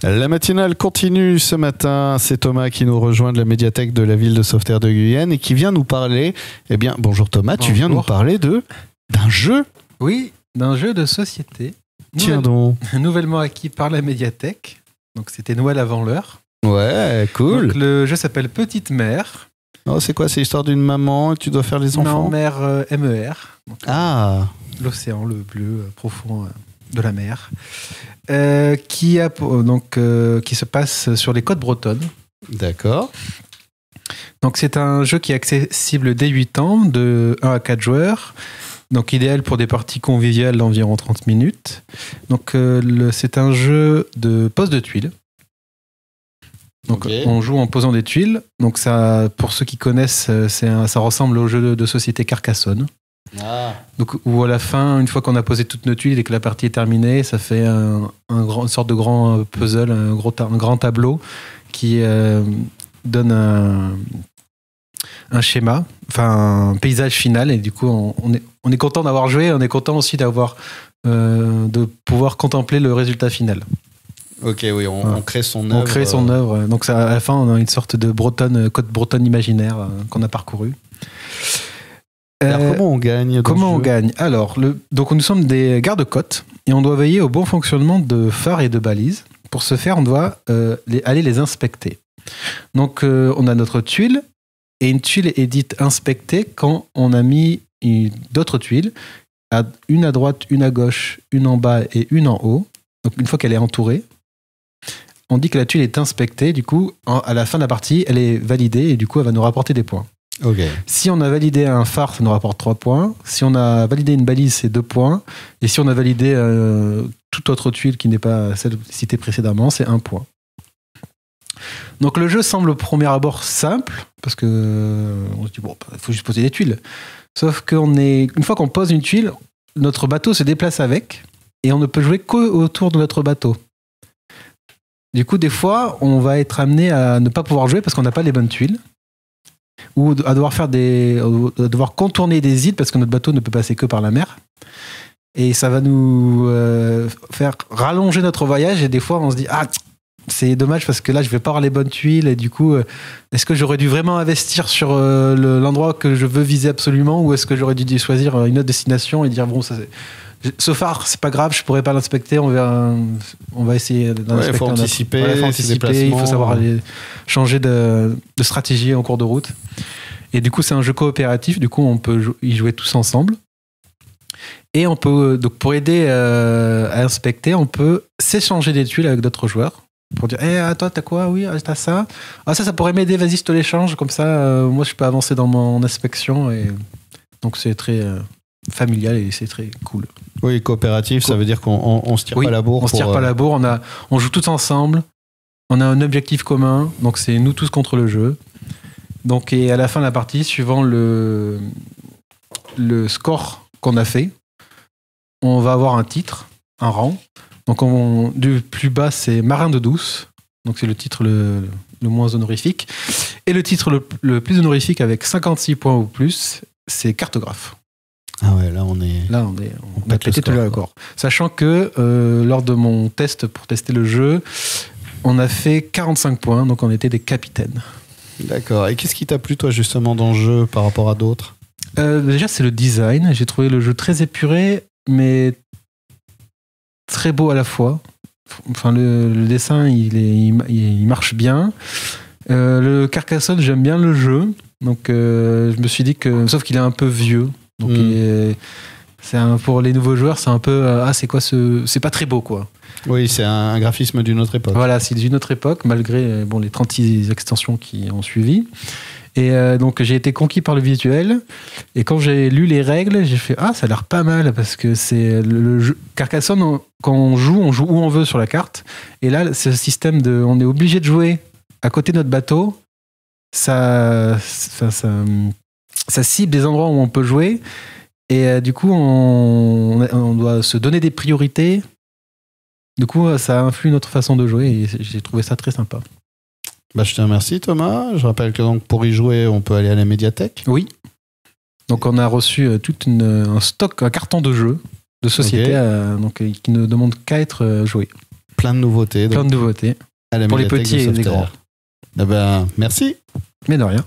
La matinale continue ce matin. C'est Thomas qui nous rejoint de la médiathèque de la ville de Sauveterre de Guyenne et qui vient nous parler. Eh bien, bonjour Thomas, Bonjour. tu viens nous parler d'un jeu. Oui, d'un jeu de société. Tiens donc. Nouvellement acquis par la médiathèque. Donc c'était Noël avant l'heure. Ouais, cool. Donc, le jeu s'appelle Petite Mer. Oh, c'est quoi? C'est l'histoire d'une maman et tu dois faire les enfants? Non, mer MER. Donc, l'océan, le bleu profond de la mer. Qui se passe sur les côtes bretonnes. D'accord. Donc c'est un jeu qui est accessible dès 8 ans, de 1 à 4 joueurs. Donc idéal pour des parties conviviales d'environ 30 minutes. Donc c'est un jeu de pose de tuiles. Donc on joue en posant des tuiles. Donc ça, pour ceux qui connaissent, ça ressemble au jeu de société Carcassonne. Donc où à la fin, une fois qu'on a posé toutes nos tuiles et que la partie est terminée, ça fait une sorte de grand puzzle, un grand tableau qui donne un schéma, enfin un paysage final, et du coup on est content d'avoir joué, on est content aussi de pouvoir contempler le résultat final. Ok, oui, on crée son œuvre. On crée son œuvre. Donc ça, à la fin, on a une sorte de côte bretonne imaginaire qu'on a parcouru. Alors, comment on gagne? Alors, donc nous sommes des gardes-côtes et on doit veiller au bon fonctionnement de phares et de balises. Pour ce faire, on doit aller les inspecter. Donc, on a notre tuile, et une tuile est dite inspectée quand on a mis d'autres tuiles, une à droite, une à gauche, une en bas et une en haut. Donc, une fois qu'elle est entourée, on dit que la tuile est inspectée. Du coup, à la fin de la partie, elle est validée et du coup, elle va nous rapporter des points. Okay. Si on a validé un phare, ça nous rapporte 3 points. Si on a validé une balise, c'est 2 points. Et si on a validé toute autre tuile qui n'est pas celle citée précédemment, c'est 1 point. Donc le jeu semble au premier abord simple, parce que on se dit, bon, il faut juste poser des tuiles. Sauf une fois qu'on pose une tuile, notre bateau se déplace avec, et on ne peut jouer qu'autour de notre bateau. Du coup, des fois, on va être amené à ne pas pouvoir jouer parce qu'on n'a pas les bonnes tuiles, ou à devoir contourner des îles parce que notre bateau ne peut passer que par la mer. Et ça va nous faire rallonger notre voyage, et des fois, on se dit, c'est dommage parce que là, je vais pas avoir les bonnes tuiles, et du coup, est-ce que j'aurais dû vraiment investir sur l'endroit que je veux viser absolument, ou est-ce que j'aurais dû choisir une autre destination et dire, bon, ce phare, c'est pas grave, je pourrais pas l'inspecter, on va essayer d'inspecter. Il faut anticiper, il faut savoir changer de stratégie en cours de route. Et du coup, c'est un jeu coopératif, du coup, on peut y jouer tous ensemble. Et on peut, donc pour aider à inspecter, on peut s'échanger des tuiles avec d'autres joueurs. Pour dire, toi, t'as quoi? Oui, t'as ça. Ça pourrait m'aider, vas-y, je te l'échange. Comme ça, moi, je peux avancer dans mon inspection. Et donc, c'est très familial et c'est très cool. Oui, coopératif, ça veut dire qu'on se tire pas la bourre. On se tire pas la bourre, on joue tous ensemble, on a un objectif commun, donc c'est nous tous contre le jeu. Donc, et à la fin de la partie, suivant le score qu'on a fait, on va avoir un titre, un rang. Donc du plus bas, c'est Marin de douce, donc c'est le titre le moins honorifique. Et le titre le plus honorifique avec 56 points ou plus, c'est cartographe. Ah ouais, là on a pété tout le record. Sachant que lors de mon test pour tester le jeu, on a fait 45 points, donc on était des capitaines. D'accord. Et qu'est-ce qui t'a plu toi justement dans le jeu par rapport à d'autres? Déjà c'est le design. J'ai trouvé le jeu très épuré, mais très beau à la fois. Enfin le dessin il marche bien. Le Carcassonne, j'aime bien le jeu, donc je me suis dit que, sauf qu'il est un peu vieux. Donc pour les nouveaux joueurs, c'est un peu c'est quoi c'est pas très beau quoi. Oui, c'est un graphisme d'une autre époque. Voilà, c'est d'une autre époque malgré les 36 extensions qui ont suivi. Et donc j'ai été conquis par le visuel, et quand j'ai lu les règles, j'ai fait ça a l'air pas mal, parce que c'est le jeu Carcassonne, quand on joue où on veut sur la carte, et là c'est le système on est obligé de jouer à côté de notre bateau. Ça cible des endroits où on peut jouer, et du coup on doit se donner des priorités. Du coup ça influe notre façon de jouer, et j'ai trouvé ça très sympa. Je te remercie Thomas. Je rappelle que donc, pour y jouer, on peut aller à la médiathèque. Oui. Donc on a reçu un stock, un carton de jeux de société, qui ne demande qu'à être joué. plein de nouveautés. Plein de nouveautés. À la Pour les médiathèque petits de et les Sauveterre. grands. Eh ben, merci. Mais de rien.